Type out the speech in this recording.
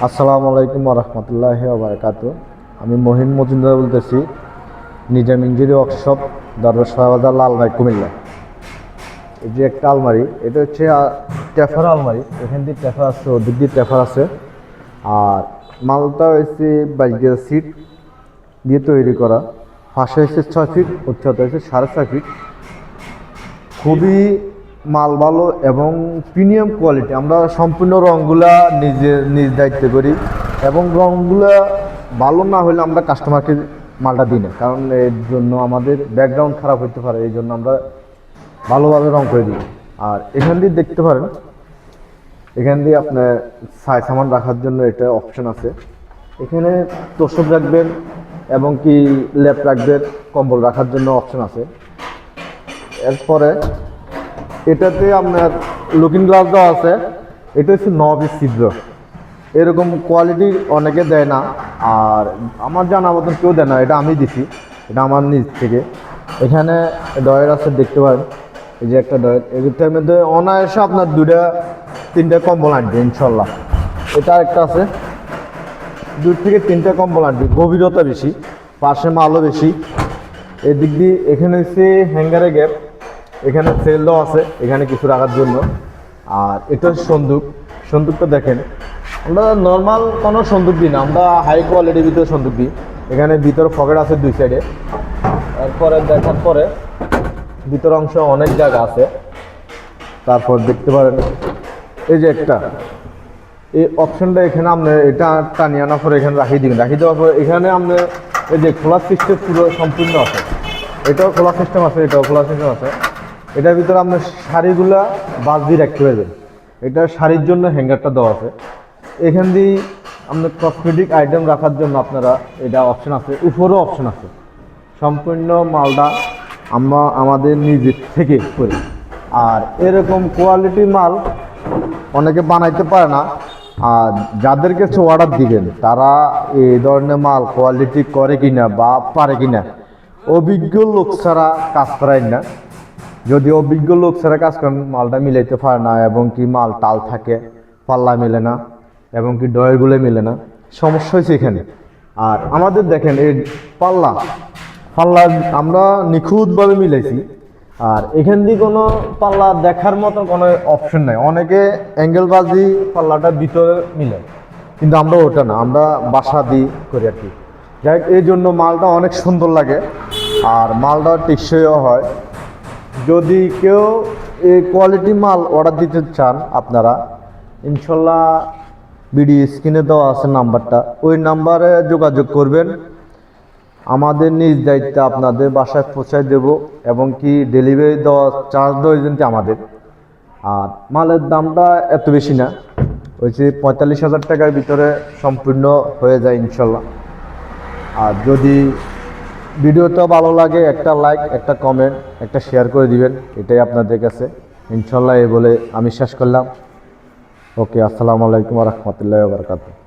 আসসালামু আলাইকুম রহমতুল্লাহি ওয়া বারাকাতুহু। আমি মহিন মজুমদার বলতেছি, নিজাম ইঞ্জিনিয়ারিং ওয়ার্কশপ, দরবার শাহবাজার, লালমাই, কুমিল্লা। এই যে একটা আলমারি, এটা হচ্ছে টেফার আলমারি। এখান দিয়ে টেফার আছে, ওদিক দিয়ে টেফার আছে। আর মালটা হচ্ছে 22 গেজ সিট দিয়ে তৈরি করা। ফাঁসে হচ্ছে 6 ফিট, উচ্চতা হচ্ছে 6.5 ফিট। খুবই মাল ভালো এবং প্রিমিয়াম কোয়ালিটি। আমরা সম্পূর্ণ রঙগুলা নিজ দায়িত্ব করি এবং রঙগুলা ভালো না হলে আমরা কাস্টমারকে মালটা দিই না, কারণ এর জন্য আমাদের ব্যাকগ্রাউন্ড খারাপ হতে পারে। এই জন্য আমরা ভালোভাবে রং করে দিই। আর এখান দিয়ে দেখতে পারেন, এখান দিয়ে আপনার সামান রাখার জন্য এটা অপশন আছে। এখানে তোষক রাখবেন এবং কি ল্যাপ রাখবেন, কম্বল রাখার জন্য অপশন আছে। এরপরে এটাতে আপনার লুকিং গ্লাস দেওয়া আছে। এটা হচ্ছে 9 পিস ছিদ্র। এরকম কোয়ালিটি অনেকে দেয় না, আর আমার জানা মতন কেউ দেয় না। এটা আমি দিছি, এটা আমার নিজ থেকে। এখানে ডয়ের আছে, দেখতে পারেন। এই যে একটা ডয়ের, এটার মধ্যে অনায়াসে আপনার 2-3টা কম্বল আনবে ইনশাল্লাহ। এটা একটা আছে, 2 থেকে 3টা কম্বল আনবে। গভীরতা বেশি, পাশে মালও বেশি। এদিক দিয়ে এখানে হচ্ছে হ্যাঙ্গারে গ্যাপ, এখানে সেল দেওয়া আছে এখানে কিছু রাখার জন্য। আর এটা হচ্ছে সন্দুকটা দেখেন, আমরা নর্মাল কোনো সন্দুক দিই না, আমরা হাই কোয়ালিটির ভিতরে সন্দুক দিই। এখানে ভিতরে পকেট আছে 2 সাইডে। এরপরে দেখার পরে ভিতর অংশ অনেক জায়গা আছে। তারপর দেখতে পারেন এই যে একটা এই অপশনটা, এখানে আপনি এটা টানিয়ে আনার পরে এখানে রাখিয়ে দেওয়ার পরে এখানে আপনি এই যে খোলা সিস্টেম পুরো সম্পূর্ণ আছে। এটাও খোলা সিস্টেম আছে, এটাও খোলা সিস্টেম আছে। এটার ভিতরে আপনার শাড়িগুলা বাদ দিয়ে রাখতে পারবেন। এটা শাড়ির জন্য হ্যাঙ্গারটা দেওয়া আছে। এখান দিয়ে আপনার কসমেটিক আইটেম রাখার জন্য আপনারা এটা অপশন আছে, উপরেও অপশন আছে। সম্পূর্ণ মালটা আমরা আমাদের নিজের থেকে করি। আর এরকম কোয়ালিটির মাল অনেকে বানাইতে পারে না। আর যাদের কাছে অর্ডার দিবেন তারা এই ধরনের মাল কোয়ালিটি করে কিনা বা পারে কিনা অভিজ্ঞ লোক ছাড়া কাজ করায় না। যদি অভিজ্ঞ লোক ছাড়া কাজ করেন, মালটা মিলাইতে পারে না এবং কি মাল টাল থাকে, পাল্লা মেলে না এবং কি ডয়ারগুলো মেলে না, সমস্যা হয়েছে এখানে। আর আমাদের দেখেন এই পাল্লা আমরা নিখুঁতভাবে মিলাইছি। আর এখান দিয়ে কোনো পাল্লা দেখার মতো কোনো অপশন নাই। অনেকে অ্যাঙ্গেলবাজি পাল্লাটা ভিতরে মিলে, কিন্তু আমরা ওটা না, আমরা বাসা দিই করি আর কি। যাই হোক, এই জন্য মালটা অনেক সুন্দর লাগে আর মালটা টেকসইও হয়। যদি কেউ এই কোয়ালিটি মাল অর্ডার দিতে চান আপনারা, ইনশাল্লাহ ভিডিও স্ক্রিনে দেওয়া আছে নাম্বারটা, ওই নাম্বারে যোগাযোগ করবেন। আমাদের নিজ দায়িত্বে আপনাদের বাসায় পৌঁছায় দেব এবং কি ডেলিভারি দেওয়া চার্জ দেওয়া কিন্তু আমাদের। আর মালের দামটা এত বেশি না, হচ্ছে 45,000 টাকার ভিতরে সম্পূর্ণ হয়ে যায় ইনশাল্লাহ। আর যদি ভিডিওটা ভালো লাগে, একটা লাইক, একটা কমেন্ট, একটা শেয়ার করে দিবেন, এটাই আপনাদের কাছে। ইনশাল্লাহ এই বলে আমি শেষ করলাম। ওকে, আসসালামু আলাইকুম রহমতুল্লাহি ওয়া বারাকাতুহু।